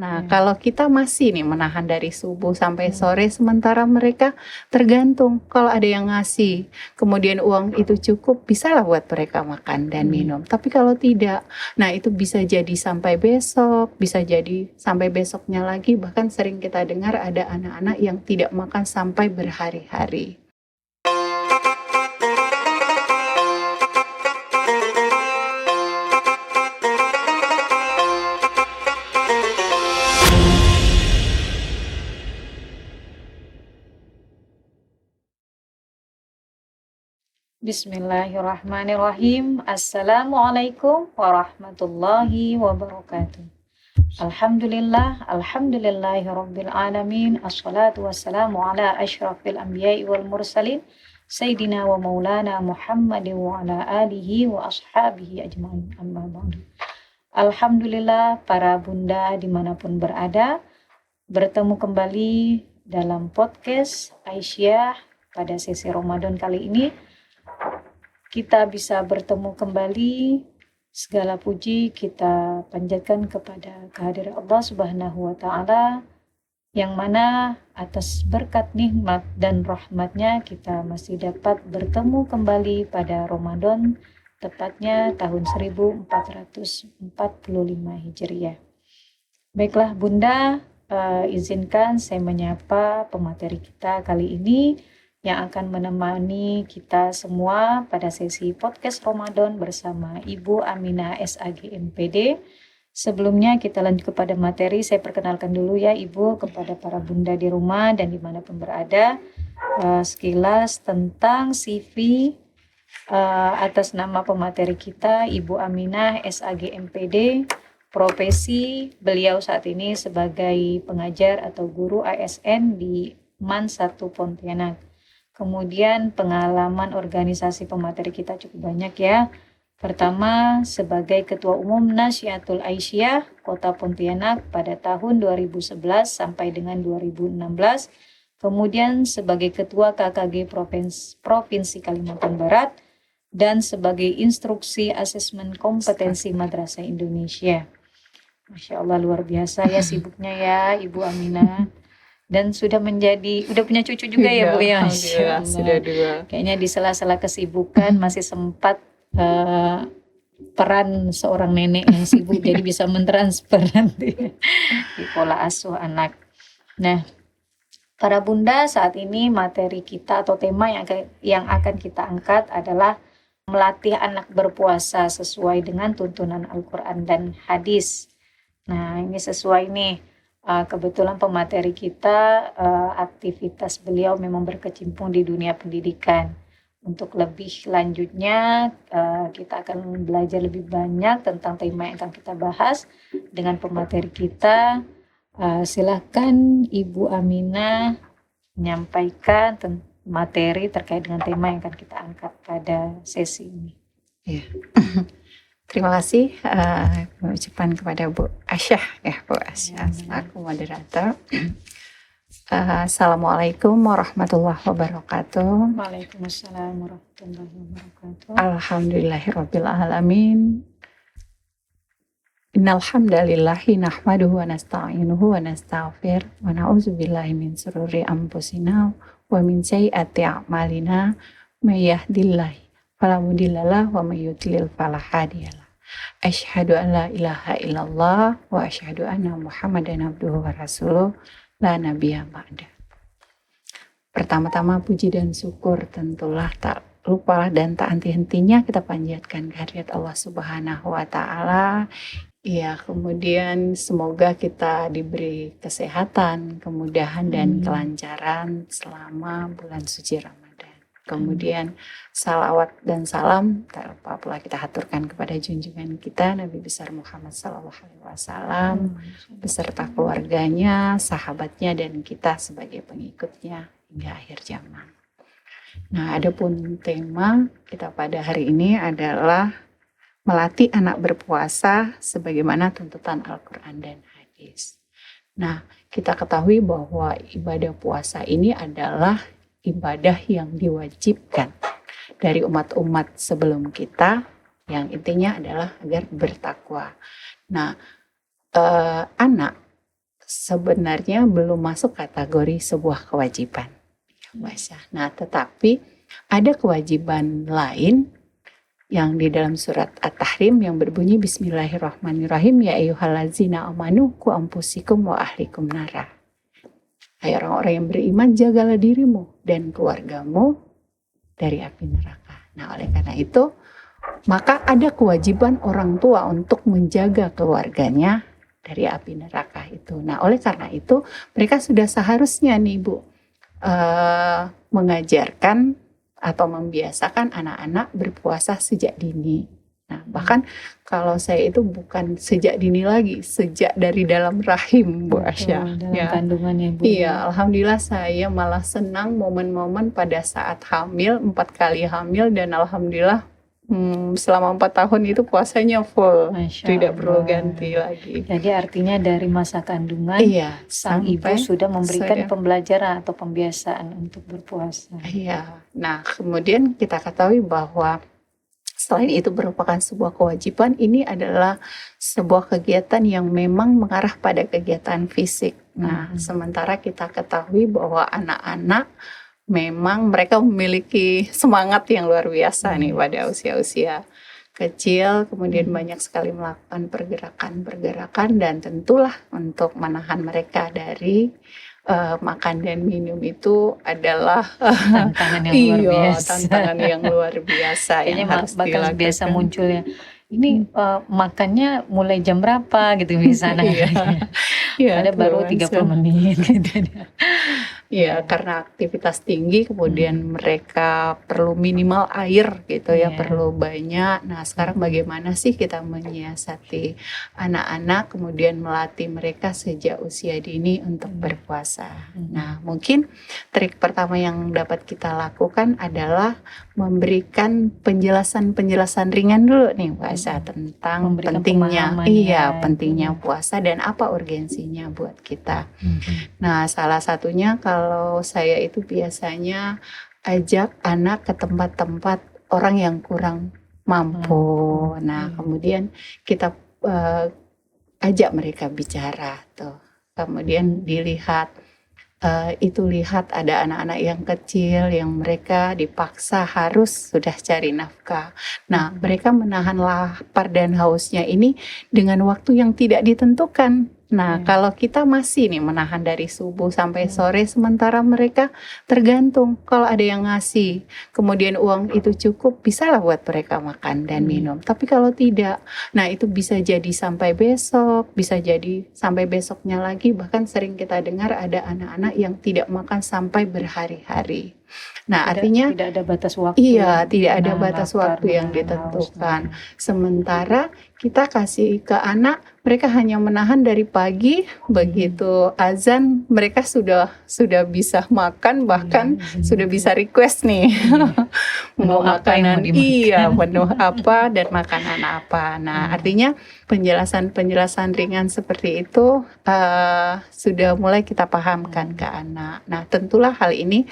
Nah, kalau kita masih nih menahan dari subuh sampai sore, sementara mereka tergantung. Kalau ada yang ngasih, kemudian uang itu cukup, bisalah buat mereka makan dan minum. Tapi kalau tidak, nah itu bisa jadi sampai besok, bisa jadi sampai besoknya lagi. Bahkan sering kita dengar ada anak-anak yang tidak makan sampai berhari-hari. Bismillahirrahmanirrahim. Assalamualaikum warahmatullahi wabarakatuh. Alhamdulillahirabbil alamin. Assalatu wassalamu ala asyrafil anbiya'i wal mursalin sayyidina wa maulana Muhammadin wa ala alihi wa ashabihi ajmain. Amma ba'du. Alhamdulillah, para bunda dimanapun berada, bertemu kembali dalam podcast Aisyah pada sesi Ramadan kali ini. Kita bisa bertemu kembali, segala puji kita panjatkan kepada kehadiran Allah Subhanahu wa Ta'ala, yang mana atas berkat nikmat dan rahmatnya kita masih dapat bertemu kembali pada Ramadan, tepatnya tahun 1445 Hijriah. Baiklah Bunda, izinkan saya menyapa pemateri kita kali ini yang akan menemani kita semua pada sesi podcast Ramadan bersama Ibu Aminah SAG MPD. Sebelumnya kita lanjut kepada materi, saya perkenalkan dulu ya Ibu kepada para bunda di rumah dan dimanapun berada, sekilas tentang CV atas nama pemateri kita, Ibu Aminah SAG MPD. Profesi beliau saat ini sebagai pengajar atau guru ASN di MAN 1 Pontianak. Kemudian pengalaman organisasi pemateri kita cukup banyak ya. Pertama, sebagai Ketua Umum Nasyiatul Aisyah Kota Pontianak pada tahun 2011 sampai dengan 2016. Kemudian sebagai Ketua KKG Provinsi Kalimantan Barat dan sebagai Instruksi Asesmen Kompetensi Madrasah Indonesia. Masya Allah, luar biasa ya sibuknya ya Ibu Aminah. Dan sudah punya cucu juga ya Bu ya. Sudah 2. Kayaknya di sela-sela kesibukan masih sempat peran seorang nenek yang sibuk jadi bisa mentransfer nanti di pola asuh anak. Nah, para bunda, saat ini materi kita atau tema yang akan kita angkat adalah melatih anak berpuasa sesuai dengan tuntunan Al-Quran dan hadis. Nah, ini sesuai nih. Kebetulan pemateri kita aktivitas beliau memang berkecimpung di dunia pendidikan. Untuk lebih lanjutnya kita akan belajar lebih banyak tentang tema yang akan kita bahas dengan pemateri kita. Silakan Ibu Aminah menyampaikan materi terkait dengan tema yang akan kita angkat pada sesi ini. Ya. Terima kasih ucapan kepada Bu Aisyah ya, Bu Aisyah selaku moderator. Assalamualaikum warahmatullahi wabarakatuh. Waalaikumsalam warahmatullahi wabarakatuh. Alhamdulillahirabbil alamin. Innal hamdalillahi nahmaduhu wa nasta'inuhu wa nastaghfir wa na'udzubillahi min shururi anfusina wa min sayyiati a'malina may yahdihillahu fala mudhillalah wa may yudlil fala hadiyalah. Asyhadu an la ilaha illallah wa asyhadu anna Muhammadan abduhu wa rasuluh la nabiyya ba'da. Pertama-tama puji dan syukur tentulah tak lupalah dan tak henti-hentinya kita panjatkan kehadirat Allah Subhanahu wa Ta'ala. Ya, kemudian semoga kita diberi kesehatan, kemudahan dan kelancaran selama bulan suci Ramadan. Kemudian salawat dan salam tak lupa pula kita haturkan kepada junjungan kita Nabi besar Muhammad SAW beserta keluarganya, sahabatnya dan kita sebagai pengikutnya hingga akhir zaman. Nah, adapun tema kita pada hari ini adalah melatih anak berpuasa sebagaimana tuntutan Al-Quran dan hadis. Nah, kita ketahui bahwa ibadah puasa ini adalah ibadah yang diwajibkan dari umat-umat sebelum kita, yang intinya adalah agar bertakwa. Nah, anak sebenarnya belum masuk kategori sebuah kewajiban. Nah, tetapi ada kewajiban lain yang di dalam surat At-Tahrim yang berbunyi Bismillahirrahmanirrahim, ya ayyuhallazina amanu qu anfusikum wa ahlikum nara. Hai orang-orang yang beriman, jagalah dirimu dan keluargamu dari api neraka. Nah, oleh karena itu, maka ada kewajiban orang tua untuk menjaga keluarganya dari api neraka itu. Nah, oleh karena itu, mereka sudah seharusnya nih Bu, mengajarkan atau membiasakan anak-anak berpuasa sejak dini. Nah, bahkan kalau saya itu bukan sejak dini lagi, sejak dari dalam rahim Bu Asya. Dalam Ya. kandungannya Bu. Iya, alhamdulillah saya malah senang momen-momen pada saat hamil, 4 kali hamil, dan alhamdulillah selama 4 tahun itu puasanya full, Masya tidak perlu Allah. ganti lagi. Jadi artinya dari masa kandungan Iya, sang ibu sampai sudah memberikan sudah. pembelajaran atau pembiasaan untuk berpuasa. Iya. Nah, kemudian kita ketahui bahwa selain itu merupakan sebuah kewajiban, ini adalah sebuah kegiatan yang memang mengarah pada kegiatan fisik. Nah, sementara kita ketahui bahwa anak-anak memang mereka memiliki semangat yang luar biasa nih pada usia-usia kecil, kemudian banyak sekali melakukan pergerakan-pergerakan, dan tentulah untuk menahan mereka dari makan dan minum itu adalah Tantangan yang luar biasa. tantangan yang luar biasa yang Kayaknya harus bakal dilakukan. biasa muncul ya. Ini makannya mulai jam berapa gitu misalnya. Iya, Ada baru 30 menit gitu. Iya, karena aktivitas tinggi, kemudian mereka perlu minimal air gitu ya, perlu banyak. Nah, sekarang bagaimana sih kita menyiasati anak-anak, kemudian melatih mereka sejak usia dini untuk berpuasa. Nah, mungkin trik pertama yang dapat kita lakukan adalah memberikan penjelasan-penjelasan ringan dulu nih puasa tentang Memberikan pentingnya, pemahaman ya. pentingnya puasa dan apa urgensinya buat kita. Nah, salah satunya kalau saya itu biasanya ajak anak ke tempat-tempat orang yang kurang mampu. Nah, kemudian kita ajak mereka bicara tuh. Kemudian dilihat lihat ada anak-anak yang kecil yang mereka dipaksa harus sudah cari nafkah. Nah, mereka menahan lapar dan hausnya ini dengan waktu yang tidak ditentukan. Nah, kalau kita masih nih menahan dari subuh sampai sore, sementara mereka tergantung. Kalau ada yang ngasih, kemudian uang itu cukup, bisalah buat mereka makan dan minum. Tapi kalau tidak, nah itu bisa jadi sampai besok, bisa jadi sampai besoknya lagi. Bahkan sering kita dengar ada anak-anak yang tidak makan sampai berhari-hari. Nah, artinya tidak ada batas waktu. Iya, tidak ada batas waktu yang ditentukan. Sementara kita kasih ke anak, mereka hanya menahan dari pagi, begitu azan mereka sudah bisa makan, bahkan sudah bisa request nih mau makanan menu apa dan makanan apa. Nah, artinya penjelasan ringan seperti itu sudah mulai kita pahamkan ke anak. Nah, tentulah hal ini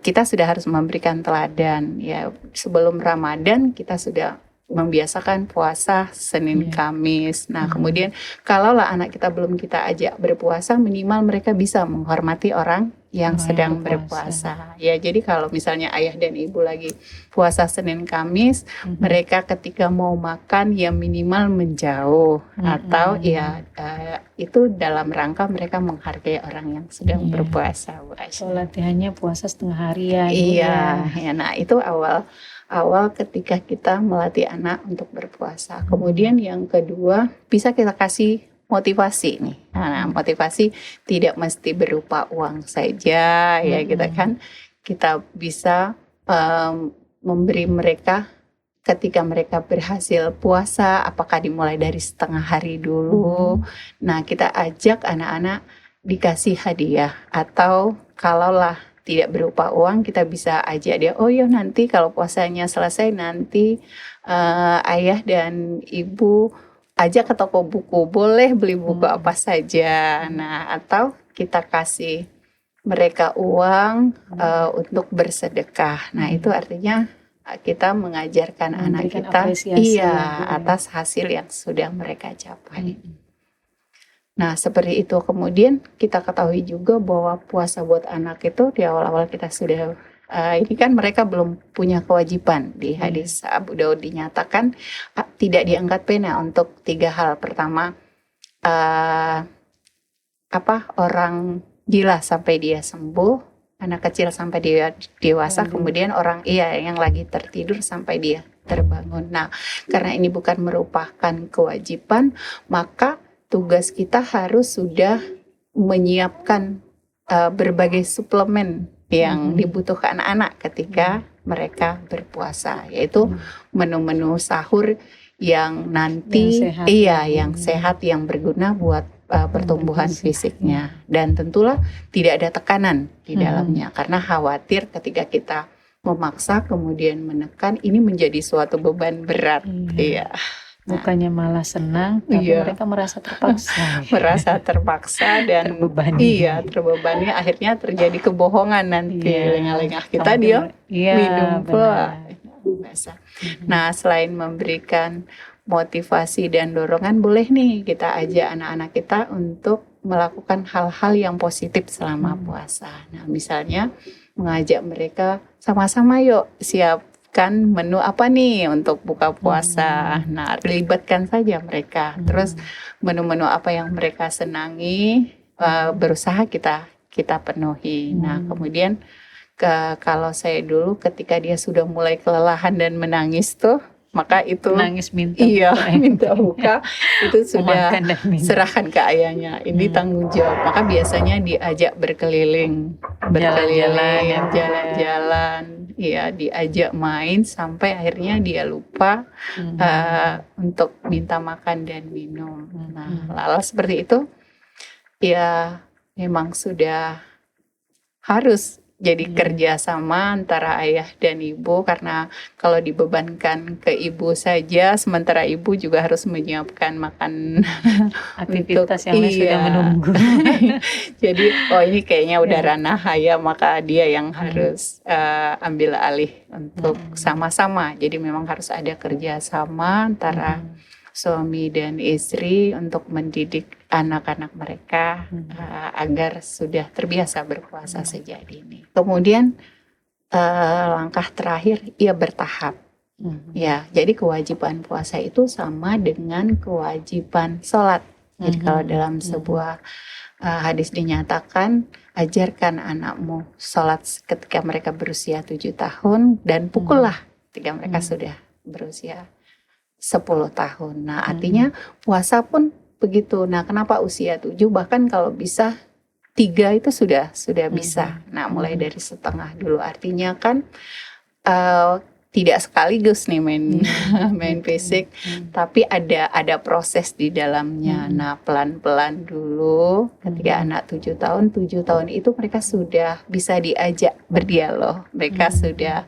kita sudah harus memberikan teladan ya. Sebelum Ramadan kita sudah membiasakan puasa Senin Kamis. Nah, kemudian kalaulah anak kita belum kita ajak berpuasa, minimal mereka bisa menghormati orang yang sedang berpuasa. Ya, jadi kalau misalnya ayah dan ibu lagi puasa Senin Kamis, mereka ketika mau makan ya minimal menjauh atau itu dalam rangka mereka menghargai orang yang sedang berpuasa. So, latihannya puasa setengah hari ya. Iya, nah itu awal ketika kita melatih anak untuk berpuasa. Kemudian yang kedua, bisa kita kasih motivasi nih. Nah, motivasi tidak mesti berupa uang saja ya, kita bisa memberi mereka ketika mereka berhasil puasa, apakah dimulai dari setengah hari dulu. Nah, kita ajak anak-anak dikasih hadiah, atau kalaulah tidak berupa uang, kita bisa ajak dia, oh ya nanti kalau puasanya selesai nanti ayah dan ibu ajak ke toko buku, boleh beli buku apa saja. Nah, atau kita kasih mereka uang untuk bersedekah. Nah, itu artinya kita mengajarkan anak kita atas hasil yang sudah mereka capai. Nah, seperti itu. Kemudian kita ketahui juga bahwa puasa buat anak itu di awal-awal kita sudah ini kan mereka belum punya kewajiban. Di hadis Abu Daud dinyatakan tidak diangkat pena untuk 3 hal. Pertama, orang gila sampai dia sembuh, anak kecil sampai dia dewasa, kemudian orang yang lagi tertidur sampai dia terbangun. Nah, karena ini bukan merupakan kewajiban, maka tugas kita harus sudah menyiapkan berbagai suplemen yang dibutuhkan anak ketika mereka berpuasa, yaitu menu-menu sahur yang nanti yang sehat, yang berguna buat pertumbuhan fisiknya, dan tentulah tidak ada tekanan di dalamnya, karena khawatir ketika kita memaksa kemudian menekan ini menjadi suatu beban berat. Bukannya malah senang, tapi mereka merasa terpaksa. Merasa terpaksa dan terbebani, akhirnya terjadi kebohongan nanti. Lengah-lengah kita dia minum pula. Nah, selain memberikan motivasi dan dorongan, boleh nih kita ajak anak-anak kita untuk melakukan hal-hal yang positif selama puasa. Nah, misalnya mengajak mereka sama-sama yuk siapkan menu apa nih untuk buka puasa. Nah, libatkan saja mereka. Terus menu-menu apa yang mereka senangi, berusaha kita penuhi. Nah, kemudian kalau saya dulu ketika dia sudah mulai kelelahan dan menangis tuh, maka itu nangis minta buka itu sudah serahkan ke ayahnya, ini tanggung jawab. Maka biasanya diajak berkeliling, jalan-jalan, diajak main sampai akhirnya dia lupa untuk minta makan dan minum. Nah, lalu seperti itu memang sudah harus jadi kerjasama antara ayah dan ibu, karena kalau dibebankan ke ibu saja, sementara ibu juga harus menyiapkan makan aktivitas yang lain sudah menunggu. Jadi ini kayaknya udah ranah ayah, maka dia yang harus ambil alih untuk sama-sama. Jadi memang harus ada kerjasama antara suami dan istri untuk mendidik anak-anak mereka agar sudah terbiasa berpuasa sejak dini. Kemudian langkah terakhir bertahap. Jadi kewajiban puasa itu sama dengan kewajiban sholat. Jadi kalau dalam sebuah hadis dinyatakan, ajarkan anakmu sholat ketika mereka berusia 7 tahun dan pukullah ketika mereka sudah berusia 10 tahun. Nah, artinya puasa pun begitu. Nah, kenapa usia 7? Bahkan kalau bisa 3 itu sudah bisa. Nah, mulai dari setengah dulu. Artinya kan tidak sekaligus nih main fisik, tapi ada proses di dalamnya. Nah, pelan-pelan dulu. Ketika anak 7 tahun itu mereka sudah bisa diajak berdialog. Mereka sudah,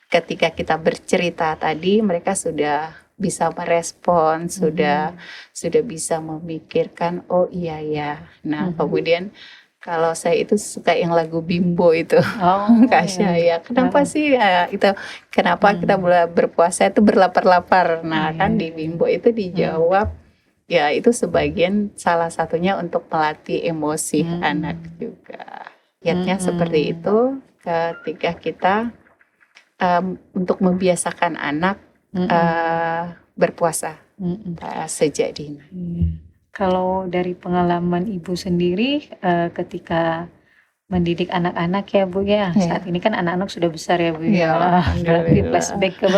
ketika kita bercerita tadi, mereka sudah bisa merespon, sudah bisa memikirkan, oh iya ya. Nah, kemudian kalau saya itu suka yang lagu Bimbo itu, Kak Syaya. Kenapa sih itu? Kenapa kita berpuasa itu berlapar-lapar? Nah, kan di Bimbo itu dijawab, itu sebagian salah satunya untuk melatih emosi anak juga. Kiatnya seperti itu, ketika kita untuk membiasakan anak berpuasa sejak dini. Kalau dari pengalaman Ibu sendiri ketika mendidik anak-anak ya Bu ya, saat ini kan anak-anak sudah besar ya Bu ya. Berarti flashback ke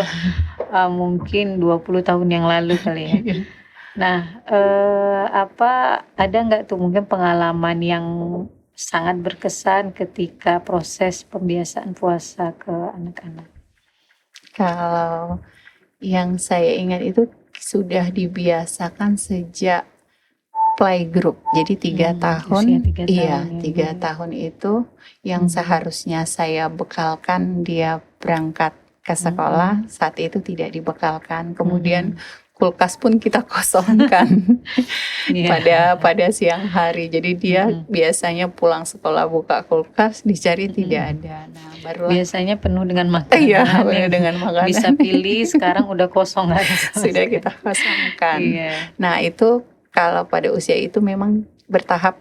mungkin 20 tahun yang lalu kali ya. Nah, ada nggak tuh mungkin pengalaman yang sangat berkesan ketika proses pembiasaan puasa ke anak-anak? Kalau yang saya ingat itu sudah dibiasakan sejak playgroup. Jadi 3 tahun. Iya, 3 tahun itu yang seharusnya saya bekalkan dia berangkat ke sekolah, saat itu tidak dibekalkan. Kemudian kulkas pun kita kosongkan pada siang hari. Jadi dia biasanya pulang sekolah buka kulkas, dicari tidak ada. Nah, barulah biasanya penuh dengan makanan. Iya, penuh dengan makanan. Bisa pilih, sekarang udah kosong. Sudah kita kosongkan. Nah, itu kalau pada usia itu memang bertahap.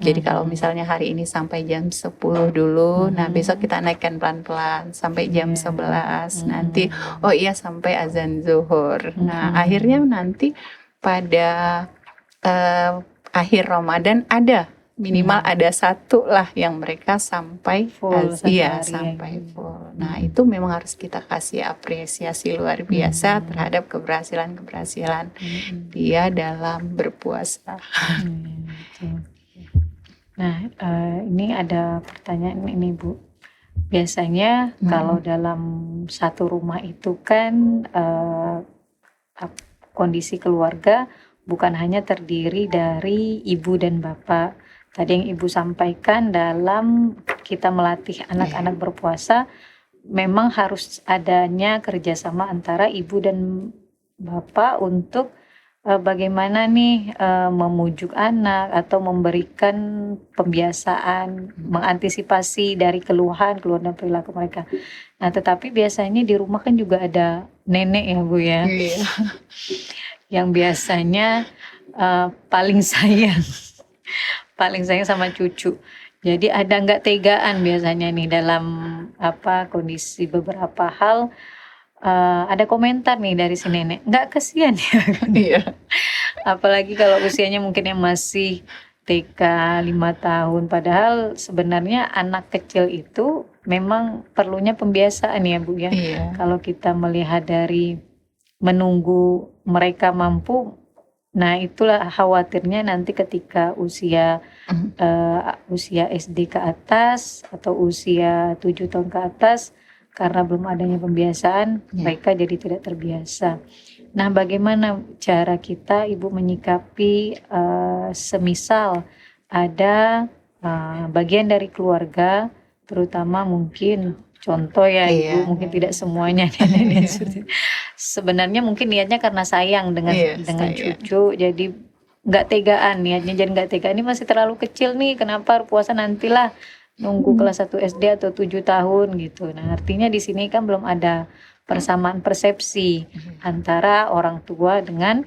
Jadi kalau misalnya hari ini sampai jam 10 dulu, nah besok kita naikkan pelan-pelan sampai jam 11. Nanti oh iya sampai azan zuhur. Nah, akhirnya nanti pada akhir Ramadan ada minimal ada satu lah yang mereka sampai Full sampai full. Nah, itu memang harus kita kasih apresiasi luar biasa terhadap keberhasilan dia dalam berpuasa. Betul. Nah, ini ada pertanyaan ini Bu. Biasanya kalau dalam satu rumah itu kan kondisi keluarga bukan hanya terdiri dari ibu dan bapak. Tadi yang Ibu sampaikan dalam kita melatih anak-anak berpuasa, memang harus adanya kerjasama antara ibu dan bapak untuk bagaimana nih memujuk anak atau memberikan pembiasaan, mengantisipasi dari keluhan dan perilaku mereka. Nah, tetapi biasanya di rumah kan juga ada nenek ya Bu ya, yang biasanya paling sayang sama cucu. Jadi ada nggak tegaan biasanya nih dalam kondisi beberapa hal. Ada komentar nih dari si nenek, nggak kesian ya? Iya. Apalagi kalau usianya mungkin yang masih TK 5 tahun, padahal sebenarnya anak kecil itu memang perlunya pembiasaan ya Bu ya. Iya. Kalau kita melihat dari menunggu mereka mampu, nah itulah khawatirnya nanti ketika usia SD ke atas atau usia 7 tahun ke atas, karena belum adanya pembiasaan, mereka jadi tidak terbiasa. Nah, bagaimana cara kita Ibu menyikapi semisal ada bagian dari keluarga, terutama mungkin contoh ya Ibu, mungkin tidak semuanya sebenarnya mungkin niatnya karena sayang dengan cucu, jadi nggak tegaan niatnya, jadi nggak tegaan, ini masih terlalu kecil nih, kenapa puasa nantilah, nunggu kelas 1 SD atau 7 tahun gitu. Nah, artinya di sini kan belum ada persamaan persepsi antara orang tua dengan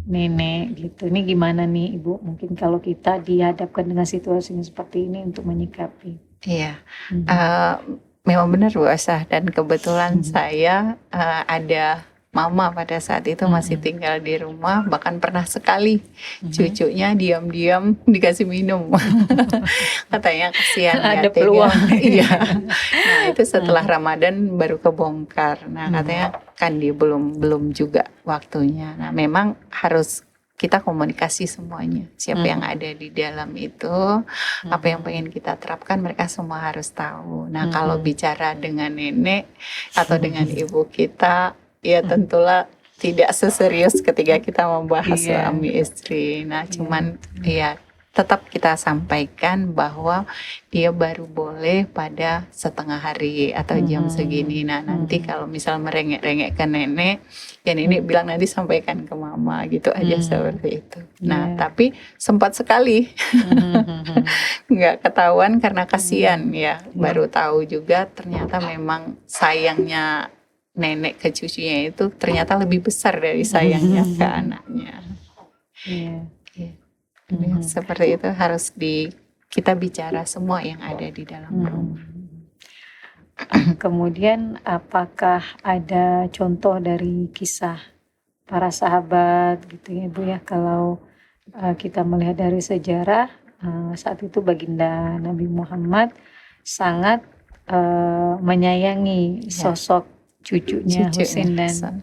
nenek gitu. Ini gimana nih Ibu? Mungkin kalau kita dihadapkan dengan situasinya seperti ini untuk menyikapi. Iya, memang benar Bu Asah, dan kebetulan saya ada mama pada saat itu masih tinggal di rumah, bahkan pernah sekali cucunya diam-diam dikasih minum. Katanya kasihan ada peluang. Iya. Nah, itu setelah Ramadan baru kebongkar. Nah, katanya kan dia belum juga waktunya. Nah, memang harus kita komunikasi semuanya. Siapa yang ada di dalam itu, apa yang pengen kita terapkan, mereka semua harus tahu. Nah, kalau bicara dengan nenek atau dengan ibu kita, ya tentulah tidak seserius ketika kita membahas suami istri. Nah, cuman ya tetap kita sampaikan bahwa dia baru boleh pada setengah hari atau jam segini. Nah, nanti kalau misal merengek-rengek ke nenek, ya nenek bilang nanti sampaikan ke mama gitu aja, seperti itu. Nah, tapi sempat sekali nggak ketahuan karena kasihan ya. Baru tahu juga ternyata memang sayangnya nenek ke cucunya itu ternyata lebih besar dari sayangnya ke anaknya. Seperti itu harus kita bicara semua yang ada di dalam rumah. Kemudian apakah ada contoh dari kisah para sahabat gitu ya Bu ya, kalau kita melihat dari sejarah saat itu baginda Nabi Muhammad sangat menyayangi sosok cucunya Husain dan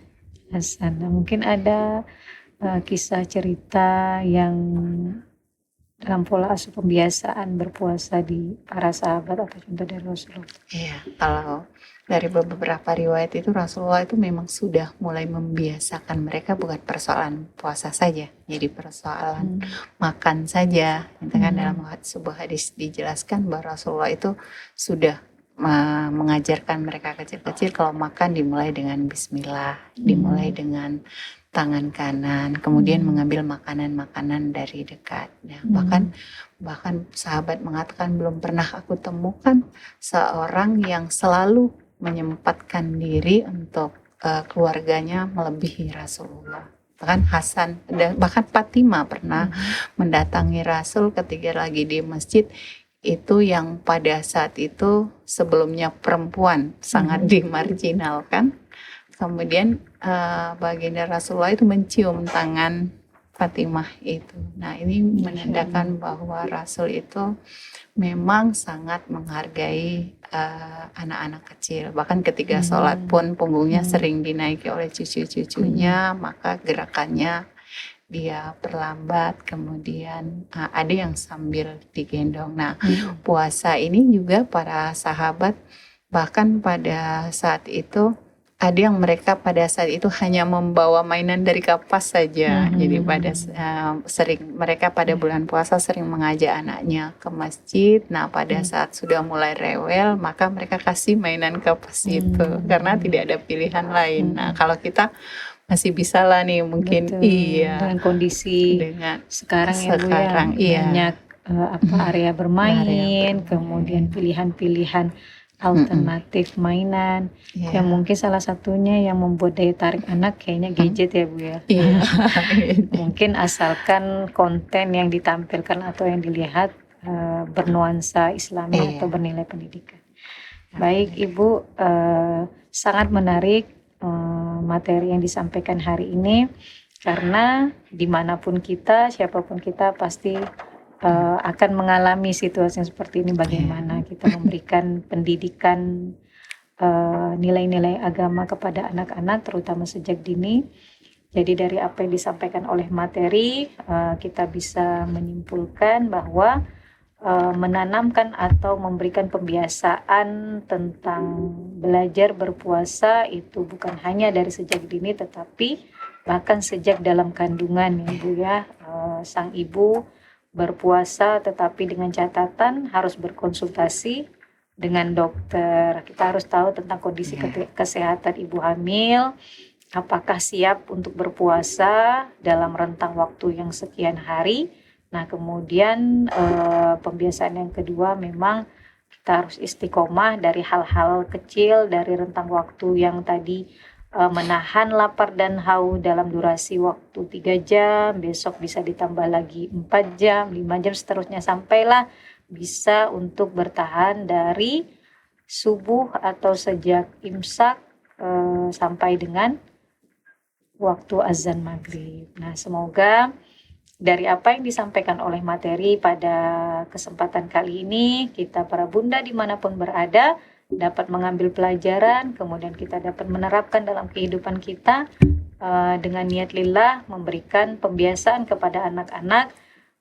Hasan. Nah, mungkin ada kisah cerita yang dalam pola asuh pembiasaan berpuasa di para sahabat atau contoh dari Rasulullah. Iya, kalau dari beberapa riwayat itu Rasulullah itu memang sudah mulai membiasakan mereka, bukan persoalan puasa saja, jadi persoalan makan saja. Kan dalam sebuah hadis dijelaskan bahwa Rasulullah itu sudah mengajarkan mereka kecil-kecil kalau makan dimulai dengan bismillah, dimulai dengan tangan kanan, kemudian mengambil makanan-makanan dari dekat. Nah, bahkan sahabat mengatakan belum pernah aku temukan seorang yang selalu menyempatkan diri untuk keluarganya melebihi Rasulullah. Bahkan Hasan dan bahkan Fatimah pernah mendatangi Rasul ketika lagi di masjid, itu yang pada saat itu sebelumnya perempuan sangat dimarginalkan. Kemudian baginda Rasulullah itu mencium tangan Fatimah itu. Nah, ini menandakan bahwa Rasul itu memang sangat menghargai anak-anak kecil. Bahkan ketika sholat pun punggungnya sering dinaiki oleh cucu-cucunya, maka gerakannya dia perlambat, kemudian ada yang sambil digendong. Nah, puasa ini juga para sahabat bahkan pada saat itu ada yang mereka pada saat itu hanya membawa mainan dari kapas saja. Jadi pada mereka pada bulan puasa sering mengajak anaknya ke masjid. Nah, pada saat sudah mulai rewel, maka mereka kasih mainan kapas itu karena tidak ada pilihan lain. Nah, kalau kita masih bisa lah nih mungkin. Betul. Iya. Dengan kondisi Dengan sekarang ya Bu ya, iya. banyak area bermain, kemudian pilihan-pilihan alternatif mainan, yang mungkin salah satunya yang membuat daya tarik anak kayaknya gadget ya Bu ya. Iya. Mungkin asalkan konten yang ditampilkan atau yang dilihat bernuansa Islami atau bernilai pendidikan. Baik Ibu, sangat menarik materi yang disampaikan hari ini, karena dimanapun kita, siapapun kita pasti akan mengalami situasi yang seperti ini. Bagaimana kita memberikan pendidikan nilai-nilai agama kepada anak-anak, terutama sejak dini. Jadi dari apa yang disampaikan oleh materi, kita bisa menyimpulkan bahwa menanamkan atau memberikan pembiasaan tentang belajar berpuasa itu bukan hanya dari sejak dini, tetapi bahkan sejak dalam kandungan ya Bu ya. Sang ibu berpuasa, tetapi dengan catatan harus berkonsultasi dengan dokter. Kita harus tahu tentang kondisi kesehatan ibu hamil, apakah siap untuk berpuasa dalam rentang waktu yang sekian hari. Nah, kemudian pembiasaan yang kedua, memang kita harus istiqomah dari hal-hal kecil, dari rentang waktu yang tadi menahan lapar dan haus dalam durasi waktu 3 jam, besok bisa ditambah lagi 4 jam, 5 jam, seterusnya sampailah bisa untuk bertahan dari subuh atau sejak imsak sampai dengan waktu azan maghrib. Nah, semoga dari apa yang disampaikan oleh materi pada kesempatan kali ini, kita para bunda dimanapun berada dapat mengambil pelajaran, kemudian kita dapat menerapkan dalam kehidupan kita dengan niat lillah, memberikan pembiasaan kepada anak-anak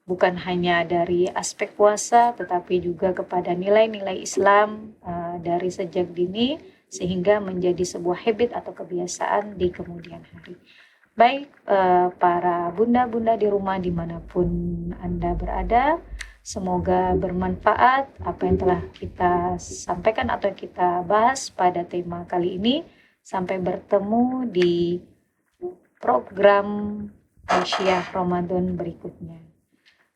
bukan hanya dari aspek puasa, tetapi juga kepada nilai-nilai Islam dari sejak dini, sehingga menjadi sebuah habit atau kebiasaan di kemudian hari. Baik para bunda-bunda di rumah dimanapun Anda berada, semoga bermanfaat apa yang telah kita sampaikan atau kita bahas pada tema kali ini. Sampai bertemu di program Aisyah Ramadan berikutnya.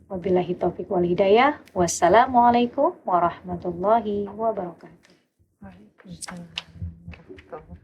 Wabillahi taufiq wal hidayah. Wassalamualaikum warahmatullahi wabarakatuh. Waalaikumsalam warahmatullahi wabarakatuh.